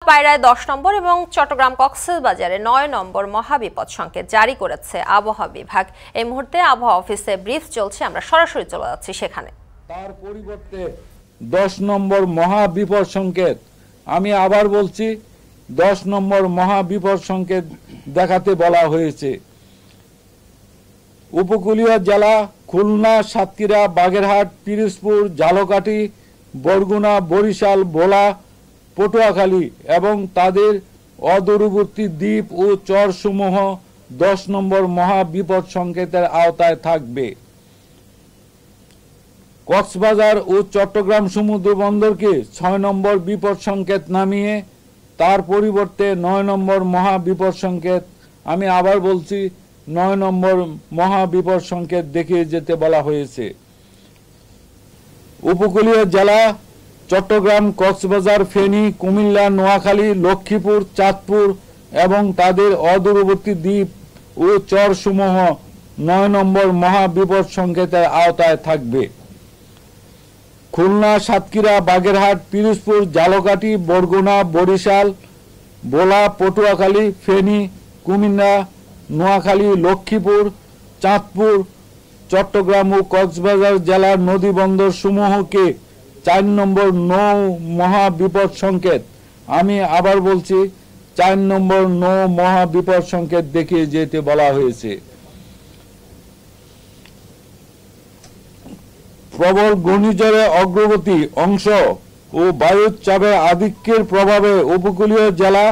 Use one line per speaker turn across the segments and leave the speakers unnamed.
পায়রায় 10 নম্বর এবং চট্টগ্রাম কক্সবাজারে 9 নম্বর মহাবিপদ সংকেত জারি করেছে আবহাওয়া বিভাগ। এই মুহূর্তে আবহাওয়া অফিসে ব্রিফ চলছে, আমরা সরাসরি চলে যাচ্ছি সেখানে।
তার পরিবর্তে 10 নম্বর মহাবিপদ সংকেত, আমি আবার বলছি 10 নম্বর মহাবিপদ সংকেত দেখাতে বলা হয়েছে। উপকূলীয় জেলা খুলনা, সাতক্ষীরা, বাগেরহাট, পিরোজপুর, ঝালকাঠি, বরগুনা, বরিশাল, ভোলা, পটুয়াখালী এবং তাদের অদূরবর্তী দ্বীপ ও চরসমূহ 10 নম্বর মহাবিপদ সংকেতের আওতায় থাকবে। কক্সবাজার ও চট্টগ্রাম সমুদ্র বন্দরকে 6 নম্বর বিপদ সংকেত নামিয়ে তার পরিবর্তে 9 নম্বর মহাবিপদ সংকেত, আমি আবার বলছি 9 নম্বর মহাবিপদ সংকেত দেখিয়ে যেতে বলা হয়েছে। উপকূলীয় জেলা চট্টগ্রাম, কক্সবাজার, ফেনী, কুমিল্লা, নোয়াখালী, লক্ষ্মীপুর, চাঁদপুর এবং তাদের অদূরবর্তী দ্বীপ ও চরসমূহ 9 নম্বর মহাবিপদ সংকেতের আওতায় থাকবে। খুলনা, সাতক্ষীরা, বাগেরহাট, পিরোজপুর, ঝালকাঠি, বরগুনা, বরিশাল, ভোলা, পটুয়াখালী, ফেনী, কুমিল্লা, নোয়াখালী, লক্ষ্মীপুর, চাঁদপুর, চট্টগ্রাম ও কক্সবাজার জেলার নদীবন্দর সমূহকে 4 নম্বর নৌ মহাবিপদ সংকেত, আমি আবার বলছি 4 নম্বর নৌ মহাবিপদ সংকেত দেখিয়ে যেতে বলা হয়েছে। প্রবল ঘূর্ণিঝড়ের অগ্রগতি অংশ ও বায়ুর চাপের আধিক্যের প্রভাবে উপকূলীয় জেলা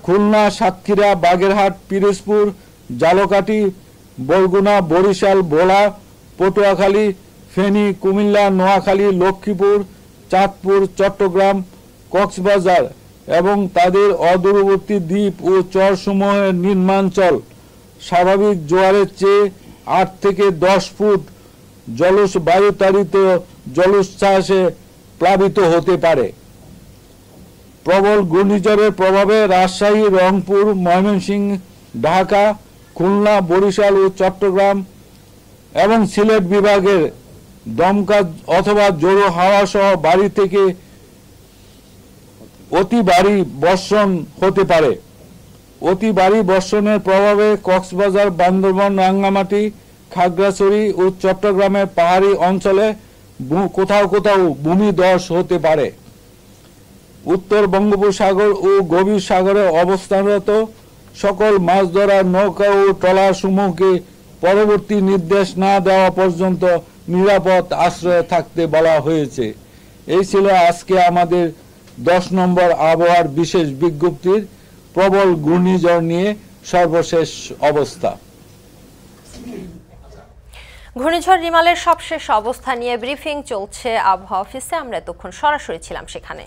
খুলনা, সাতক্ষীরা, বাগেরহাট, পিরোজপুর, ঝালকাঠি, বরগুনা, বরিশাল, ভোলা, পটুয়াখালী, ফেনী, কুমিল্লা, নোয়াখালী, লক্ষ্মীপুর, চাঁদপুর, চট্টগ্রাম, কক্সবাজার এবং তাদের অদূরবর্তী দ্বীপ ও চরসমূহের নিম্নাঞ্চল স্বাভাবিক জোয়ারের চেয়ে 8 থেকে 10 ফুট জলজ বায়ুতাড়িত জলোচ্ছ্বাসে প্লাবিত হতে পারে। প্রবল ঘূর্ণিঝড়ের প্রভাবে রাজশাহী, রংপুর, ময়মনসিংহ, ঢাকা, খুলনা, বরিশাল ও চট্টগ্রাম এবং সিলেট বিভাগের দমকা অথবা জোড়ো হাওয়া সহ ভারী থেকে অতি ভারী বর্ষণ হতে পারে। অতি ভারী বর্ষণের প্রভাবে কক্সবাজার, বান্দরবান, রাঙ্গামাটি, খাগড়াছড়ি ও চট্টগ্রামের পাহাড়ি অঞ্চলে কোথাও কোথাও ভূমিধস হতে পারে। উত্তর বঙ্গোপসাগর ও গভীর সাগরে অবস্থানরত সকল মাছ ধরার নৌকা ও ট্রলার সমূহকে পরবর্তী নির্দেশ না দেওয়া পর্যন্ত নিরাপদ আশ্রয়ে থাকতে বলা হয়েছে। এই ছিল আজকে আমাদের 10 নম্বর আবহাওয়ার বিশেষ বিজ্ঞপ্তির প্রবল ঘূর্ণিঝড় নিয়ে সর্বশেষ অবস্থা।
ঘূর্ণিঝড় রিমালের সবশেষ অবস্থা নিয়ে ব্রিফিং চলছে আবহাওয়া অফিসে, আমরা এতক্ষণ সরাসরি ছিলাম সেখানে।